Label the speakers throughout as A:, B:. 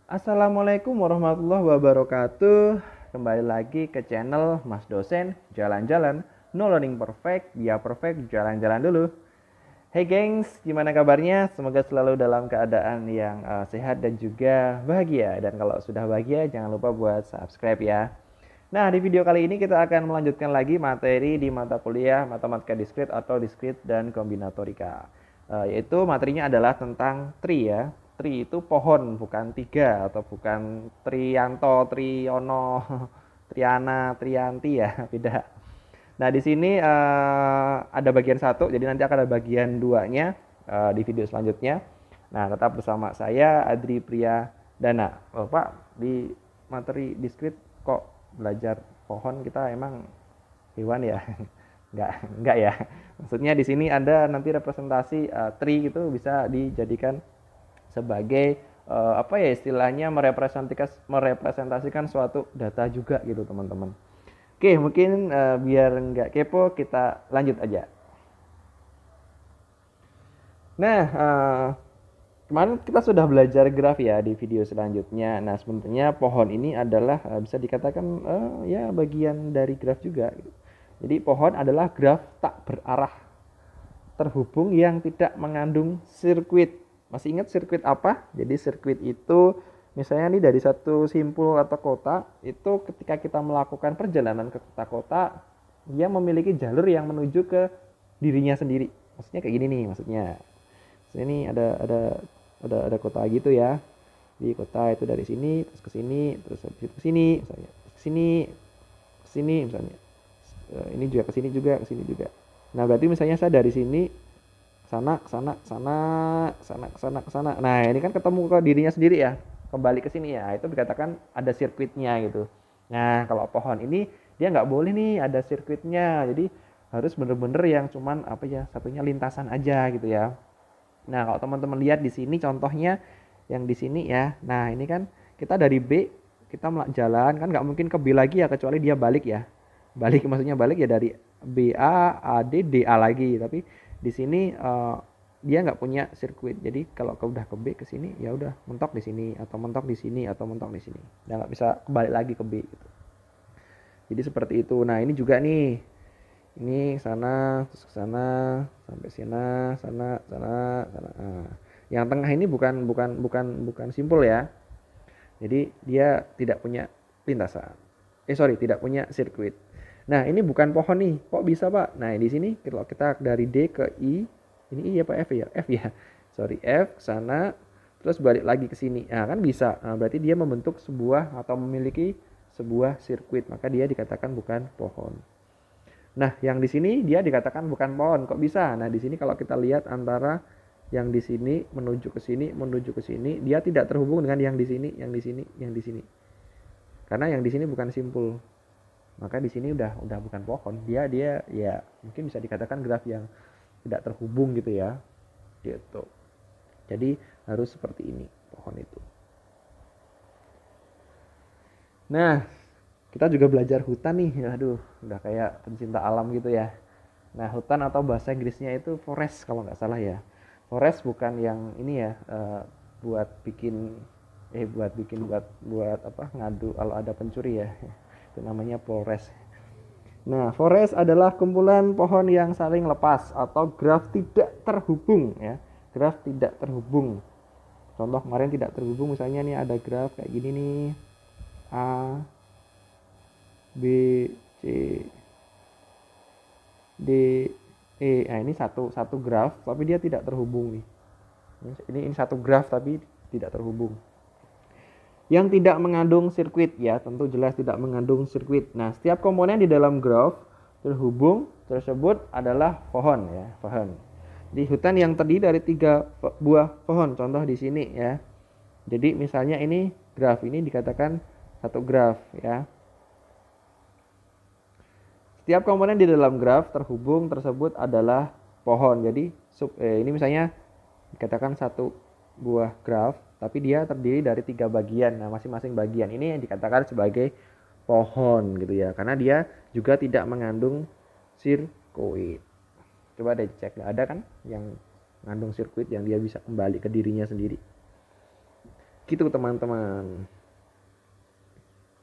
A: Assalamualaikum warahmatullahi wabarakatuh. Kembali lagi ke channel Mas Dosen Jalan-Jalan. No learning perfect, biar perfect jalan-jalan dulu. Hey gengs, gimana kabarnya? Semoga selalu dalam keadaan yang sehat dan juga bahagia. Dan kalau sudah bahagia, jangan lupa buat subscribe ya. Nah, di video kali ini kita akan melanjutkan lagi materi di mata kuliah Matematika Diskrit atau Diskrit dan Kombinatorika. Yaitu materinya adalah tentang tree ya. Tree itu pohon, bukan tiga atau bukan Trianto, Triyono, Triana, Trianti ya, beda. Nah, di sini ada bagian satu, jadi nanti akan ada bagian duanya di video selanjutnya. Nah, tetap bersama saya Adri Priya Dana. Oh, Pak, di materi diskrit kok belajar pohon, kita emang hewan ya? Enggak ya. Maksudnya di sini ada nanti representasi tree gitu bisa dijadikan sebagai apa ya istilahnya merepresentasikan suatu data juga gitu teman-teman. Oke, mungkin biar nggak kepo kita lanjut aja. Nah, kemarin kita sudah belajar graf ya di video selanjutnya. Nah, sebenarnya pohon ini adalah bisa dikatakan ya bagian dari graf juga. Jadi pohon adalah graf tak berarah terhubung yang tidak mengandung sirkuit. Masih ingat sirkuit apa? Jadi sirkuit itu misalnya nih dari satu simpul atau kota, itu ketika kita melakukan perjalanan ke kota-kota, dia memiliki jalur yang menuju ke dirinya sendiri. Maksudnya kayak gini nih, maksudnya. Ini ada kota gitu ya. Di kota itu dari sini terus ke sini, terus habis itu ke sini misalnya. Ke sini misalnya. Ini juga ke sini juga, ke sini juga. Nah, berarti misalnya saya dari sini sana ke sana sana sana ke sana ke sana. Nah, ini kan ketemu ke dirinya sendiri ya, kembali ke sini ya, itu dikatakan ada sirkuitnya gitu. Nah, kalau pohon ini dia nggak boleh nih ada sirkuitnya, jadi harus bener-bener yang cuman apa ya, satunya lintasan aja gitu ya. Nah, kalau teman-teman lihat di sini contohnya yang di sini ya, nah ini kan kita dari B kita jalan kan nggak mungkin ke B lagi ya kecuali dia balik ya, balik maksudnya balik ya dari B A A D D A lagi, tapi di sini dia nggak punya sirkuit. Jadi kalau udah ke B ke sini ya udah mentok di sini atau mentok di sini atau mentok di sini. Dia nggak bisa kembali lagi ke B gitu. Jadi seperti itu. Nah, ini juga nih. Ini sana terus ke sana sampai sana, sana, sana, sana. Nah, yang tengah ini bukan simpul ya. Jadi dia tidak punya lintasan. Sorry, tidak punya sirkuit. Nah, ini bukan pohon nih. Kok bisa, Pak? Nah, di sini kalau kita dari D ke I, ini I apa F ya? F ya. Sorry, F sana terus balik lagi ke sini. Nah, kan bisa. Nah, berarti dia membentuk sebuah atau memiliki sebuah sirkuit, maka dia dikatakan bukan pohon. Nah, yang di sini dia dikatakan bukan pohon. Kok bisa? Nah, di sini kalau kita lihat antara yang di sini menuju ke sini, dia tidak terhubung dengan yang di sini, yang di sini, yang di sini. Karena yang di sini bukan simpul. Maka di sini udah bukan pohon. Dia ya mungkin bisa dikatakan graf yang tidak terhubung gitu ya. Gitu. Jadi harus seperti ini pohon itu. Nah, kita juga belajar hutan nih. Aduh, udah kayak pencinta alam gitu ya. Nah, hutan atau bahasa Inggrisnya itu forest kalau nggak salah ya. Forest bukan yang ini ya, buat bikin buat apa ngadu kalau ada pencuri ya. Itu namanya forest. Nah, forest adalah kumpulan pohon yang saling lepas atau graf tidak terhubung ya. Graf tidak terhubung. Contoh kemarin tidak terhubung misalnya nih ada graf kayak gini nih. A B C D E. Nah, ini satu graf tapi dia tidak terhubung nih. Ini satu graf tapi tidak terhubung. Yang tidak mengandung sirkuit ya, tentu jelas tidak mengandung sirkuit. Nah, setiap komponen di dalam graf terhubung tersebut adalah pohon ya, pohon. Di hutan yang terdiri dari 3 buah pohon, contoh di sini ya. Jadi misalnya ini graf ini dikatakan satu graf ya. Setiap komponen di dalam graf terhubung tersebut adalah pohon. Jadi ini misalnya dikatakan satu buah graf, tapi dia terdiri dari 3 bagian. Nah, masing-masing bagian ini yang dikatakan sebagai pohon gitu ya, karena dia juga tidak mengandung sirkuit. Coba deh cek, nggak ada kan yang mengandung sirkuit yang dia bisa kembali ke dirinya sendiri. Gitu teman-teman.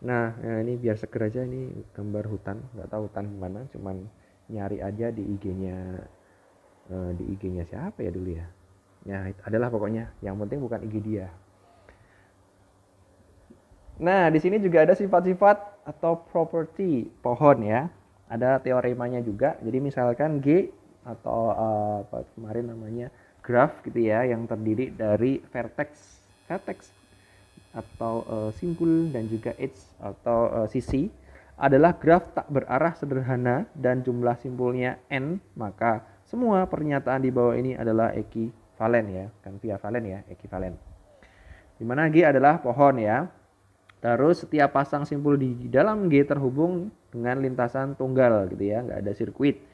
A: Nah, ya ini biar seger aja, ini gambar hutan, nggak tahu hutan mana, cuman nyari aja di IG-nya di IG-nya siapa ya dulu ya. Ya, adalah pokoknya. Yang penting bukan IG dia. Nah, di sini juga ada sifat-sifat atau properti pohon ya. Ada teoremanya juga. Jadi misalkan G atau apa kemarin namanya graph gitu ya, yang terdiri dari vertex atau simpul dan juga edge atau sisi adalah graf tak berarah sederhana dan jumlah simpulnya n, maka semua pernyataan di bawah ini adalah ekivalen ya, kan via valen ya, ekivalen. Dimana G adalah pohon ya. Terus setiap pasang simpul di dalam G terhubung dengan lintasan tunggal gitu ya, nggak ada sirkuit.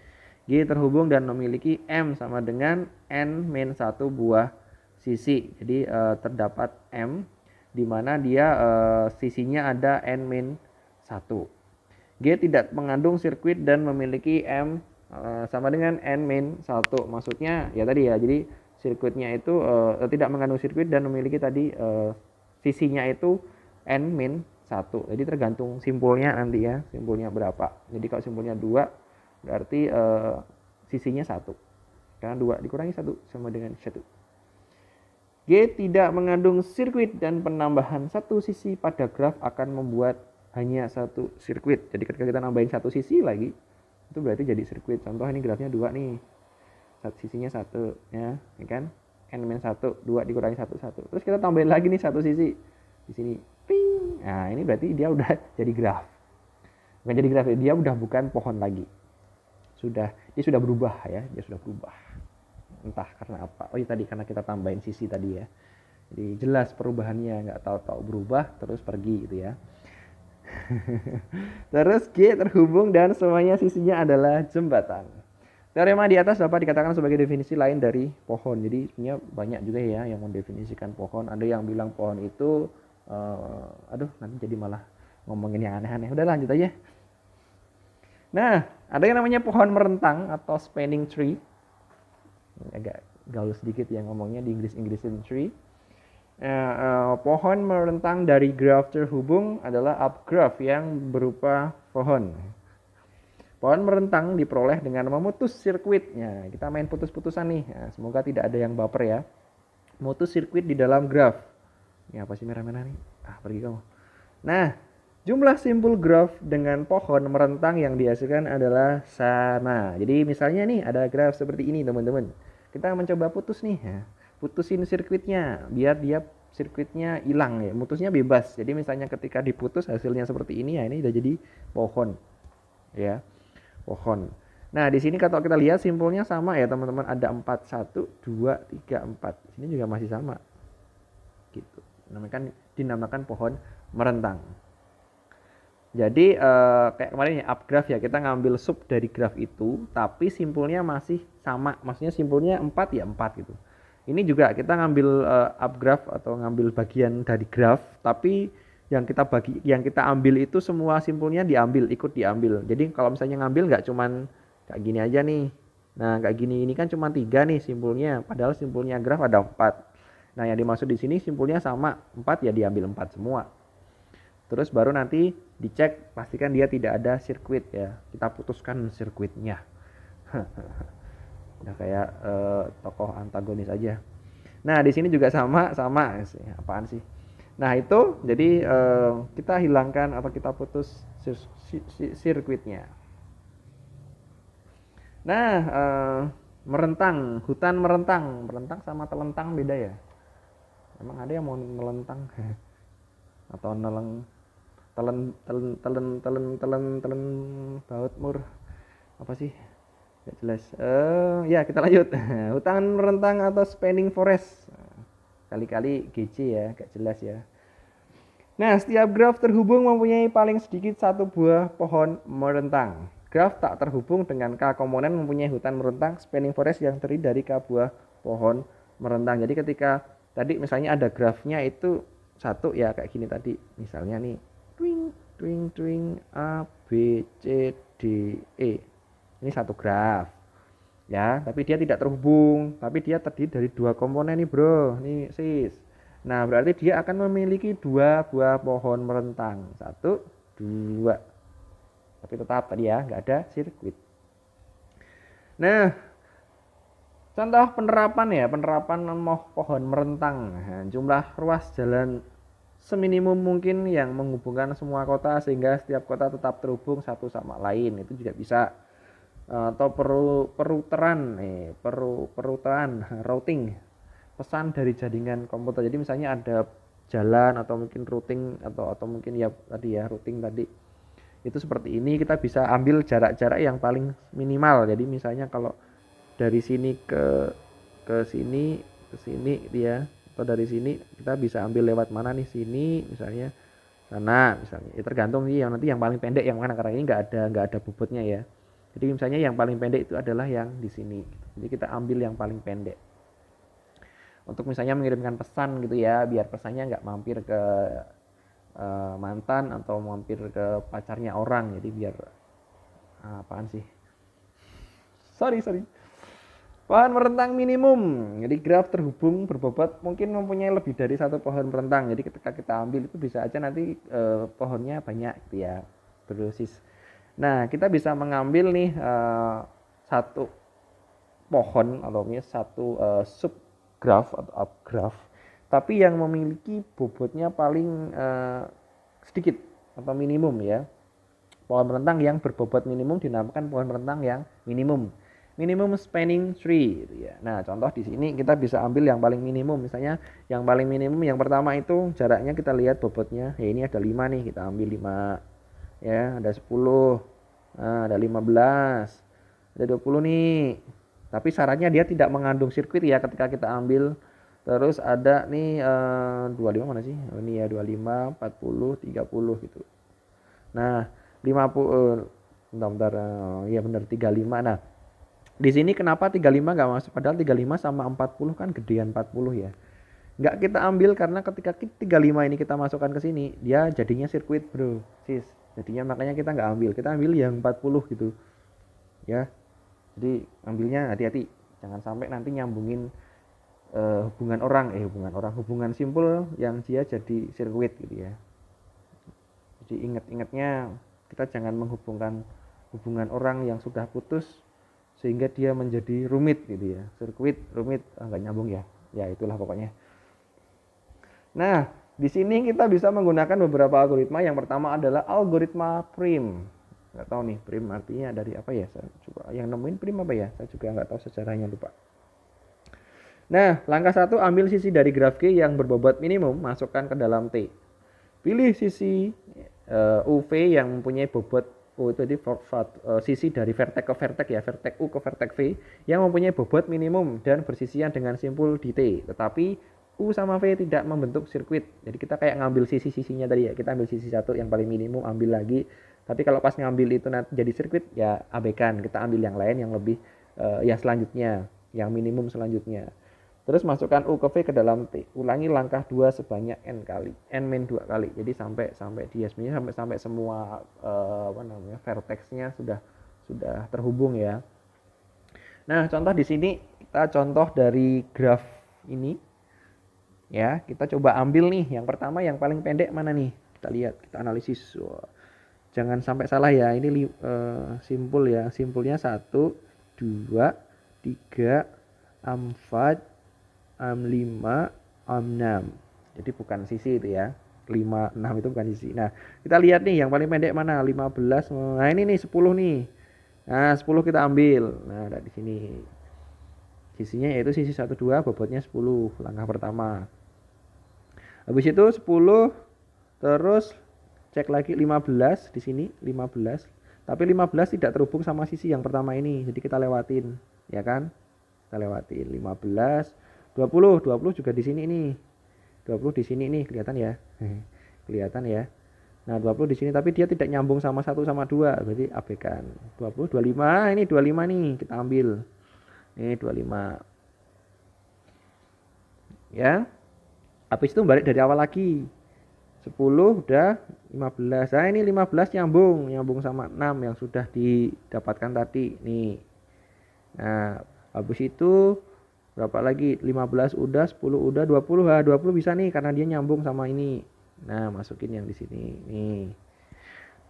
A: G terhubung dan memiliki M sama dengan N-1 buah sisi. Jadi terdapat M di mana dia sisinya ada N-1. G tidak mengandung sirkuit dan memiliki M sama dengan N-1. Maksudnya ya tadi ya, jadi sirkuitnya itu tidak mengandung sirkuit dan memiliki tadi sisinya itu N-1. Jadi tergantung simpulnya nanti ya, simpulnya berapa. Jadi kalau simpulnya 2 berarti sisinya 1. Karena 2 dikurangi 1 sama dengan 1. G tidak mengandung sirkuit dan penambahan satu sisi pada graf akan membuat hanya satu sirkuit. Jadi ketika kita nambahin satu sisi lagi, itu berarti jadi sirkuit. Contoh ini grafnya 2 nih. Sisinya 1 ya, kan? N-1, 2 dikurangi 1, 1. Terus kita tambahin lagi nih satu sisi. Di sini. Ping. Nah, ini berarti dia udah jadi graf. Bukan jadi graf, dia udah bukan pohon lagi. Dia sudah berubah ya, dia sudah berubah. Entah karena apa. Oh iya tadi karena kita tambahin sisi tadi ya. Jadi jelas perubahannya, nggak tahu-tahu berubah terus pergi gitu ya. Terus G terhubung dan semuanya sisinya adalah jembatan. Teorema di atas dapat dikatakan sebagai definisi lain dari pohon. Jadi sebenarnya banyak juga ya yang mendefinisikan pohon. Ada yang bilang pohon itu nanti jadi malah ngomongin yang aneh-aneh. Udah lanjut aja. Nah, ada yang namanya pohon merentang atau spanning tree. Agak gaul sedikit ya ngomongnya di Inggris-Inggrisin tree. Pohon merentang dari graf terhubung adalah upgraph yang berupa pohon. Pohon merentang diperoleh dengan memutus sirkuitnya. Kita main putus-putusan nih. Nah, semoga tidak ada yang baper ya. Memutus sirkuit di dalam graf. Ini apa sih merah-merah nih? Pergi kamu. Nah, jumlah simpul graf dengan pohon merentang yang dihasilkan adalah sama. Jadi misalnya nih ada graf seperti ini teman-teman. Kita mencoba putus nih ya. Putusin sirkuitnya biar dia sirkuitnya hilang ya. Mutusnya bebas. Jadi misalnya ketika diputus hasilnya seperti ini ya, ini udah jadi pohon. Ya. Pohon. Nah, di sini kalau kita lihat simpulnya sama ya, teman-teman. Ada 4, 1, 2, 3, 4. Sini juga masih sama. Gitu. Dinamakan pohon merentang. Jadi kayak kemarin ya upgraph ya, kita ngambil sub dari graf itu tapi simpulnya masih sama, maksudnya simpulnya 4 ya 4 gitu. Ini juga kita ngambil upgraph atau ngambil bagian dari graf tapi yang kita ambil itu semua simpulnya ikut diambil. Jadi kalau misalnya ngambil nggak cuman kayak gini aja nih. Nah kayak gini ini kan cuma 3 nih simpulnya, padahal simpulnya graf ada 4. Nah yang dimaksud di sini simpulnya sama 4 ya diambil 4 semua. Terus baru nanti dicek pastikan dia tidak ada sirkuit ya. Kita putuskan sirkuitnya. Udah kayak tokoh antagonis aja. Nah, di sini juga sama. Apaan sih? Nah, itu jadi kita hilangkan atau kita putus sirkuitnya. Nah, merentang, hutan merentang sama telentang beda ya? Emang ada yang mau melentang atau telen baut mur apa sih nggak jelas. Ya kita lanjut. Hutan merentang atau spanning forest, kali-kali GC ya, gak jelas ya. Nah, setiap graf terhubung mempunyai paling sedikit satu buah pohon merentang. Graf tak terhubung dengan K komponen mempunyai hutan merentang spanning forest yang terdiri dari K buah pohon merentang. Jadi ketika tadi misalnya ada grafnya itu satu ya kayak gini tadi, misalnya nih twing A B C D E, ini satu graf ya, tapi dia tidak terhubung, tapi dia terdiri dari 2 komponen nih bro, nih sis. Nah, berarti dia akan memiliki dua buah pohon merentang. Satu, dua. Tapi tetap tadi ya, nggak ada sirkuit. Nah, contoh penerapan ya, penerapan pohon merentang. Nah, jumlah ruas jalan seminimum mungkin yang menghubungkan semua kota sehingga setiap kota tetap terhubung satu sama lain. Itu juga bisa. Atau peruteran routing pesan dari jaringan komputer. Jadi misalnya ada jalan atau mungkin routing atau mungkin ya tadi ya routing tadi itu seperti ini, kita bisa ambil jarak-jarak yang paling minimal. Jadi misalnya kalau dari sini ke sini dia, atau dari sini kita bisa ambil lewat mana nih, sini misalnya, sana misalnya. Ya, tergantung sih yang nanti yang paling pendek yang mana, karena ini nggak ada bobotnya ya. Jadi misalnya yang paling pendek itu adalah yang di sini. Jadi kita ambil yang paling pendek. Untuk misalnya mengirimkan pesan gitu ya, biar pesannya nggak mampir ke mantan atau mampir ke pacarnya orang. Jadi biar apaan sih? Sorry. Pohon merentang minimum. Jadi graf terhubung berbobot mungkin mempunyai lebih dari satu pohon merentang. Jadi ketika kita ambil itu bisa aja nanti pohonnya banyak gitu ya, berdosis. Nah, kita bisa mengambil nih satu pohon atau satu subgraf atau upgraf, tapi yang memiliki bobotnya paling sedikit atau minimum ya. Pohon merentang yang berbobot minimum dinamakan pohon merentang yang minimum spanning tree gitu ya. Nah, contoh di sini kita bisa ambil yang paling minimum. Misalnya yang paling minimum yang pertama itu jaraknya kita lihat bobotnya. Ya ini ada 5 nih, kita ambil 5. Ya, ada 10. Nah, ada 15. Ada 20 nih. Tapi syaratnya dia tidak mengandung sirkuit ya ketika kita ambil. Terus ada nih 25 mana sih? Oh, ini ya 25, 40, 30 gitu. Nah, 50 bentar, ya benar 35. Nah, di sini kenapa 35 nggak masuk? Padahal 35 sama 40 kan gedean 40 ya. Nggak kita ambil karena ketika 35 ini kita masukkan ke sini, dia jadinya sirkuit bro, sis. Jadinya makanya kita nggak ambil. Kita ambil yang 40 gitu. Ya. Jadi ambilnya hati-hati. Jangan sampai nanti nyambungin hubungan simpul yang dia jadi sirkuit gitu ya. Jadi ingat-ingatnya kita jangan menghubungkan hubungan orang yang sudah putus sehingga dia menjadi rumit gitu ya. Sirkuit rumit nggak nyambung ya. Ya itulah pokoknya. Nah, di sini kita bisa menggunakan beberapa algoritma. Yang pertama adalah algoritma prim. Nggak tahu nih prim artinya dari apa ya. Saya coba yang nemuin prim apa ya. Saya juga nggak tahu sejarahnya, lupa. Nah, langkah 1, ambil sisi dari graf G yang berbobot minimum, masukkan ke dalam T. Pilih sisi UV yang mempunyai bobot itu di sisi dari vertex ke vertex ya, vertex U ke vertex V yang mempunyai bobot minimum dan bersisian dengan simpul di T. Tetapi U sama V tidak membentuk sirkuit. Jadi kita kayak ngambil sisi-sisinya tadi ya. Kita ambil sisi satu yang paling minimum, ambil lagi. Tapi kalau pas ngambil itu nanti jadi sirkuit ya abaikan. Kita ambil yang lain yang lebih yang selanjutnya, yang minimum selanjutnya. Terus masukkan U ke V ke dalam T. Ulangi langkah 2 sebanyak N kali. N-2 kali. Jadi sampai dia sebenarnya sampai semua vertexnya sudah terhubung ya. Nah, contoh di sini kita contoh dari graf ini. Ya, kita coba ambil nih. Yang pertama yang paling pendek mana nih? Kita lihat, kita analisis. Jangan sampai salah ya. Ini simpul ya. Simpulnya 1, 2, 3, 4, 5, 6. Jadi bukan sisi itu ya. 5, 6 itu bukan sisi. Nah, kita lihat nih yang paling pendek mana? 15. Nah, ini nih 10 nih. Nah, 10 kita ambil. Nah, ada di sini. Sisinya yaitu sisi 1, 2, bobotnya 10. Langkah pertama. Habis itu 10, terus cek lagi 15 di sini, 15. Tapi 15 tidak terhubung sama sisi yang pertama ini. Jadi kita lewatin, ya kan? Kita lewatin 15. 20 juga di sini nih. 20 di sini nih, kelihatan ya. Kelihatan ya. Nah, 20 di sini tapi dia tidak nyambung sama 1 sama 2, berarti abaikan. 20, 25, ini 25 nih, kita ambil. Ini 25. Ya. Habis itu balik dari awal lagi. 10 udah 15. Nah, ini 15 nyambung sama 6 yang sudah didapatkan tadi nih. Nah, habis itu Berapa lagi? 15 udah, 10 udah, 20. 20 bisa nih karena dia nyambung sama ini. Nah, masukin yang di sini. Nih.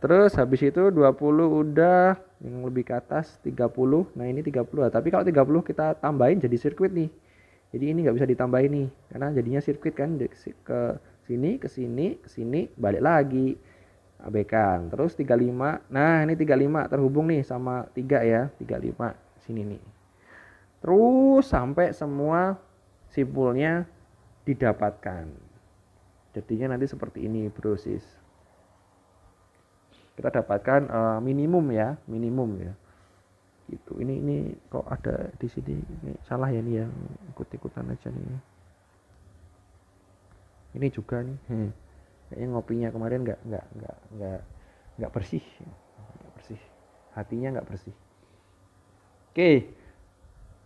A: Terus habis itu 20 udah, yang lebih ke atas 30. Nah, ini 30. Tapi kalau 30 kita tambahin jadi sirkuit nih. Jadi ini nggak bisa ditambahin nih karena jadinya sirkuit kan, ke sini, ke sini, ke sini, balik lagi. Abaikan. Terus 35. Nah, ini 35 terhubung nih sama 3 ya. 35 sini nih. Terus sampai semua simpulnya didapatkan. Jadinya nanti seperti ini brosis. Kita dapatkan minimum ya. Gitu. Ini kok ada di sini, ini salah ya nih, yang ikut-ikutan aja nih. Ini juga nih. Kayaknya ngopinya kemarin nggak bersih. Hatinya nggak bersih. Oke.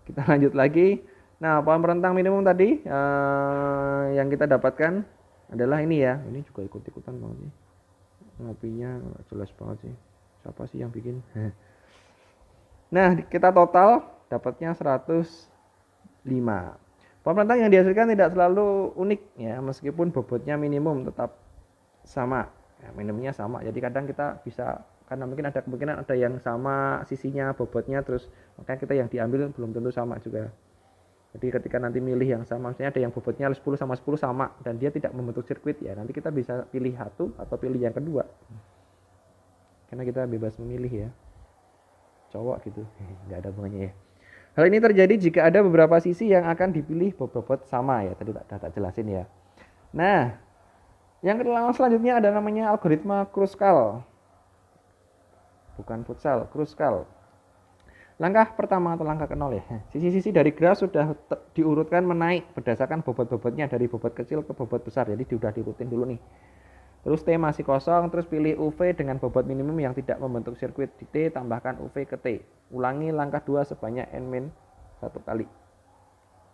A: Kita lanjut lagi. Nah, pohon rentang minimum tadi yang kita dapatkan adalah ini ya. Ini juga ikut-ikutan banget sih. Ngopinya jelas banget sih. Siapa sih yang bikin? Nah, kita total dapatnya 105. Pohon rentang yang dihasilkan tidak selalu unik ya, meskipun bobotnya minimum tetap sama. Ya, minimumnya sama. Jadi kadang kita bisa, karena mungkin ada kemungkinan ada yang sama sisinya, bobotnya, terus makanya kita yang diambil belum tentu sama juga. Jadi ketika nanti milih yang sama, maksudnya ada yang bobotnya 10 sama 10 sama dan dia tidak membentuk sirkuit ya, nanti kita bisa pilih satu atau pilih yang kedua. Karena kita bebas memilih ya. Cowok gitu, nggak ada hubungannya ya. Hal ini terjadi jika ada beberapa sisi yang akan dipilih bobot sama ya, tadi tak jelasin ya. Nah, yang selanjutnya ada namanya algoritma Kruskal. Bukan futsal, Kruskal. Langkah pertama atau langkah ke-0 ya. Sisi-sisi dari graf sudah diurutkan menaik berdasarkan bobot-bobotnya dari bobot kecil ke bobot besar. Jadi sudah diurutin dulu nih. Terus T masih kosong, terus pilih UV dengan bobot minimum yang tidak membentuk sirkuit. Di T tambahkan UV ke T. Ulangi langkah 2 sebanyak n-1 kali.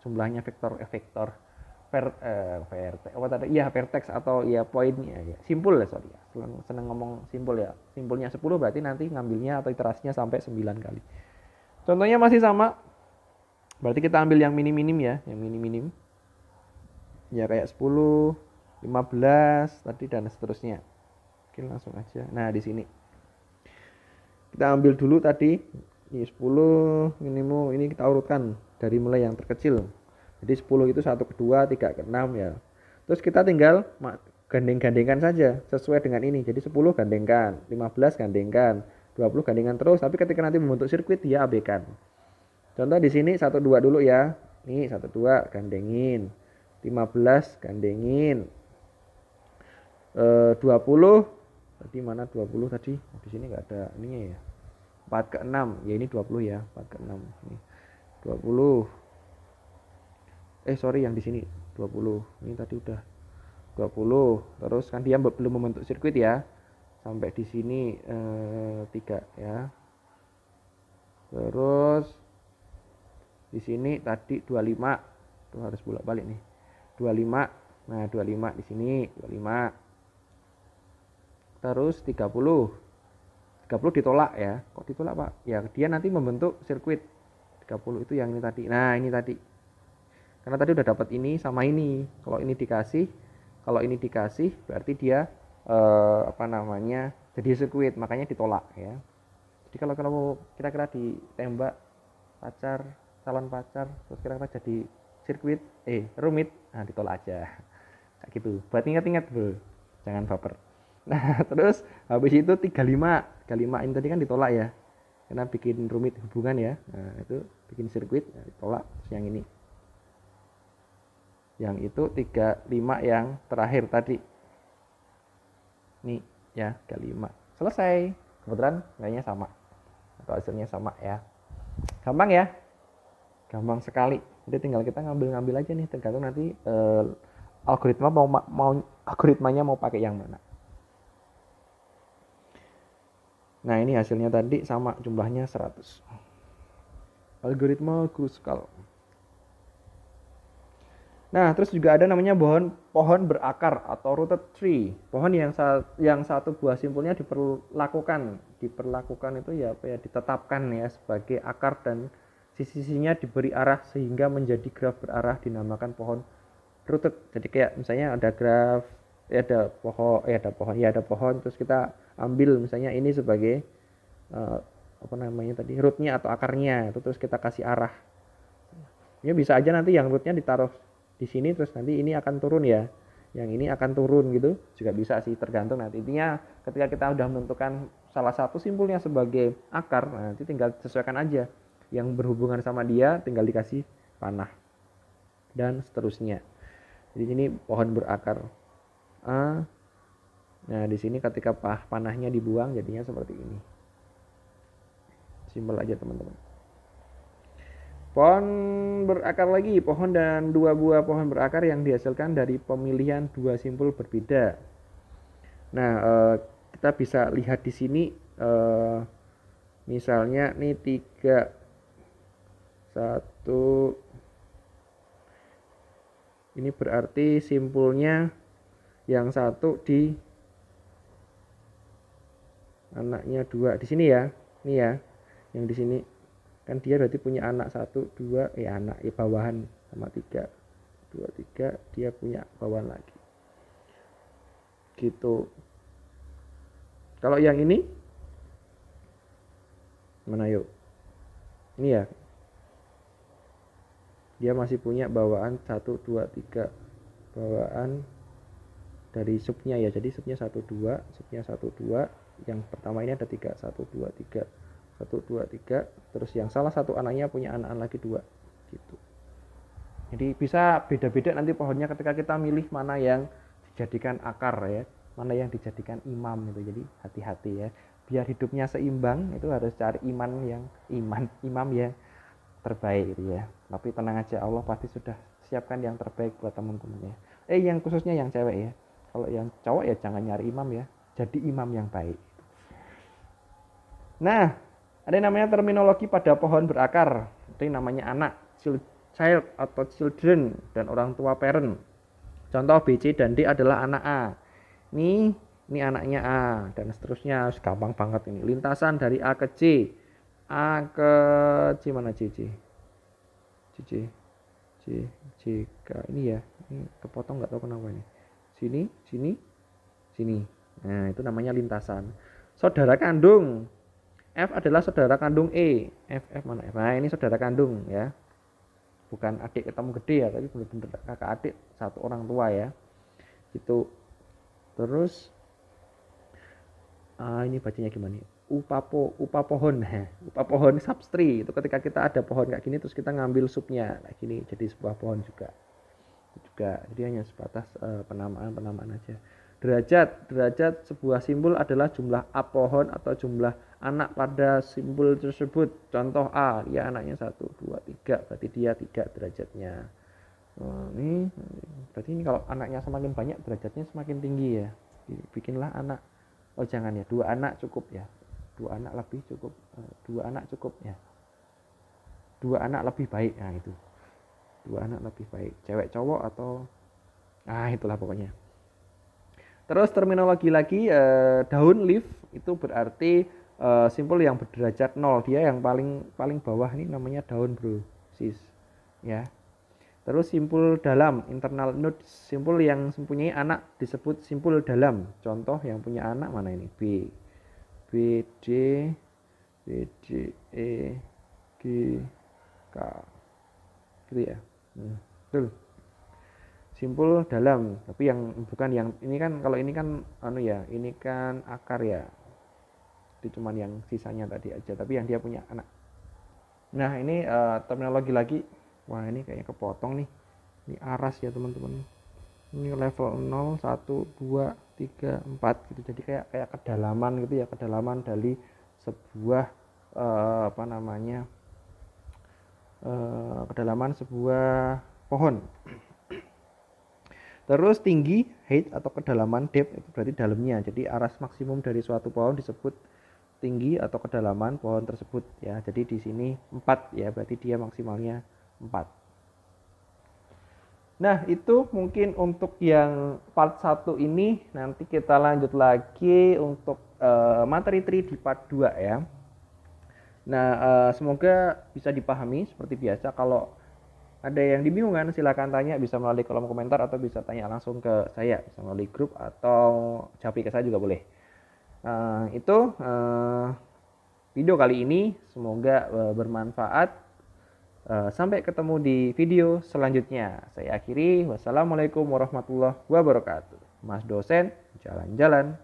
A: Jumlahnya vektor vertex atau ya poinnya ya. Simpul ya, sorry ya. Seneng ngomong simpul ya. Simpulnya 10 berarti nanti ngambilnya atau iterasinya sampai 9 kali. Contohnya masih sama. Berarti kita ambil yang minim-minim ya, yang minim-minim. Ya kayak 10, 15 tadi dan seterusnya. Oke, langsung aja. Nah, di sini kita ambil dulu tadi ini 10 minimum, ini kita urutkan dari mulai yang terkecil. Jadi 10 itu 1 ke 2, 3 ke 6 ya. Terus kita tinggal gandeng-gandengkan saja sesuai dengan ini. Jadi 10 gandengkan, 15 gandengkan, 20 gandengkan terus, tapi ketika nanti membentuk sirkuit dia abaikan. Contoh di sini 1 2 dulu ya. Nih 1 2 gandengin. 15 gandengin. 20 tadi mana 20 tadi? Di sini enggak ada ininya ya. 4 ke 6. Ya ini 20 ya, 4 ke 6. Ini 20. Sorry yang di sini 20. Ini tadi udah 20. Terus kan dia belum membentuk sirkuit ya. Sampai di sini 3 ya. Terus di sini tadi 25. Tuh harus bolak-balik nih. 25. Nah, 25 di sini, 25. Terus 30. 30 ditolak ya. Kok ditolak, Pak? Ya, dia nanti membentuk sirkuit. 30 itu yang ini tadi. Nah, ini tadi. Karena tadi udah dapat ini sama ini. Kalau ini dikasih berarti dia jadi sirkuit, makanya ditolak ya. Jadi kalau kira-kira ditembak calon pacar terus kira-kira jadi sirkuit rumit, nah ditolak aja. Kayak gitu. Buat ingat-ingat, Bro. Jangan baper. Nah, terus habis itu 35 ini tadi kan ditolak ya. Karena bikin rumit hubungan ya. Nah, itu bikin sirkuit, nah, ditolak. Terus yang ini. Yang itu 35 yang terakhir tadi. Nih ya, 35. Selesai. Kebetulan kayaknya sama. Atau hasilnya sama ya. Gampang ya? Gampang sekali. Jadi tinggal kita ngambil aja nih, tergantung nanti algoritmanya mau pakai yang mana. Nah, ini hasilnya tadi sama, jumlahnya 100. Algoritma Kruskal. Nah, terus juga ada namanya pohon berakar atau rooted tree. Pohon yang satu buah simpulnya diperlakukan itu ya ditetapkan ya sebagai akar dan sisi-sisinya diberi arah sehingga menjadi graf berarah dinamakan pohon rooted. Jadi kayak misalnya ada graf, ada pohon, terus kita ambil misalnya ini sebagai rootnya atau akarnya, itu terus kita kasih arah. Ya bisa aja nanti yang rootnya ditaruh di sini, terus nanti ini akan turun ya, yang ini akan turun gitu, juga bisa sih, tergantung. Nanti intinya ketika kita udah menentukan salah satu simpulnya sebagai akar, nanti tinggal sesuaikan aja yang berhubungan sama dia, tinggal dikasih panah dan seterusnya. Jadi ini pohon berakar A. Nah di sini ketika panahnya dibuang jadinya seperti ini. Simpel aja teman-teman. Pohon berakar lagi, pohon dan dua buah pohon berakar yang dihasilkan dari pemilihan dua simpul berbeda. Nah, kita bisa lihat di sini, misalnya nih 3, 1, ini berarti simpulnya yang satu di anaknya 2 di sini ya, ini ya, yang di sini. Kan dia berarti punya anak 1, 2, anak bawahan sama 3, 2, 3, dia punya bawahan lagi gitu. Kalau yang ini mana yuk, ini ya, dia masih punya bawaan 1, 2, 3 bawaan dari subnya ya. Jadi subnya 1, 2, subnya 1, 2, yang pertama ini ada 3, 1, 2, 3, 1, 2, 3, terus yang salah satu anaknya punya anak lagi 2 gitu. Jadi bisa beda-beda nanti pohonnya ketika kita milih mana yang dijadikan akar ya, mana yang dijadikan imam gitu. Jadi hati-hati ya, biar hidupnya seimbang itu harus cari imam yang terbaik gitu ya. Tapi tenang aja, Allah pasti sudah siapkan yang terbaik buat teman-teman ya. Yang khususnya yang cewek ya. Kalau yang cowok ya jangan nyari imam ya, jadi imam yang baik. Nah, ada yang namanya terminologi pada pohon berakar. Itu yang namanya anak, child atau children, dan orang tua parent. Contoh B, C, dan D adalah anak A. Ini anaknya A, dan seterusnya. Gampang banget ini. Lintasan dari A ke C. A ke C mana C, C, C, C, C ke ini ya. Ini kepotong nggak tahu kenapa ini. Sini, sini, sini. Nah, itu namanya lintasan. Saudara kandung. F adalah saudara kandung E. F mana F? Nah, ini saudara kandung ya. Bukan adik ketemu gede ya, tapi benar-benar kakak adik satu orang tua ya. Gitu. Terus ini bacanya gimana? Upa pohon. Upa pohon substri. Itu ketika kita ada pohon kayak gini terus kita ngambil subnya kayak gini jadi sebuah pohon juga. Jadi hanya sebatas penamaan aja. Derajat sebuah simbol adalah jumlah pohon atau jumlah anak pada simbol tersebut. Contoh A, dia anaknya 1, 2, 3, berarti dia 3 derajatnya. Ini berarti ini kalau anaknya semakin banyak derajatnya semakin tinggi ya. Bikinlah anak, jangan ya, 2 anak cukup ya, 2 anak lebih cukup, 2 anak cukup ya, 2 anak lebih baik. Nah itu 2 anak lebih baik, cewek cowok atau itulah pokoknya. Terus terminologi lagi, daun leaf itu berarti simpul yang berderajat 0, dia yang paling bawah ini namanya daun bro sis ya. Terus simpul dalam, internal node, simpul yang mempunyai anak disebut simpul dalam. Contoh yang punya anak mana ini? B, D, E, G, K gitu ya. Betul. Simpul dalam, tapi yang bukan yang ini kan, kalau ini kan ini kan akar ya. Itu cuman yang sisanya tadi aja, tapi yang dia punya anak. Nah, ini terminologi lagi. Wah, ini kayaknya kepotong nih. Ini aras ya, teman-teman. Ini level 0, 1, 2, 3, 4 gitu. Jadi kayak kedalaman gitu ya, kedalaman dari sebuah kedalaman sebuah pohon. Terus tinggi, height atau kedalaman, depth itu berarti dalamnya. Jadi aras maksimum dari suatu pohon disebut tinggi atau kedalaman pohon tersebut ya. Jadi di sini 4 ya, berarti dia maksimalnya 4. Nah, itu mungkin untuk yang part 1 ini. Nanti kita lanjut lagi untuk materi 3 di part 2 ya. Nah, semoga bisa dipahami seperti biasa. Kalau ada yang dibingungkan silakan tanya, bisa melalui kolom komentar atau bisa tanya langsung ke saya, bisa melalui grup atau japri ke saya juga boleh. Itu video kali ini, semoga bermanfaat. Sampai ketemu di video selanjutnya. Saya akhiri. Wassalamualaikum warahmatullahi wabarakatuh. Mas dosen, jalan-jalan.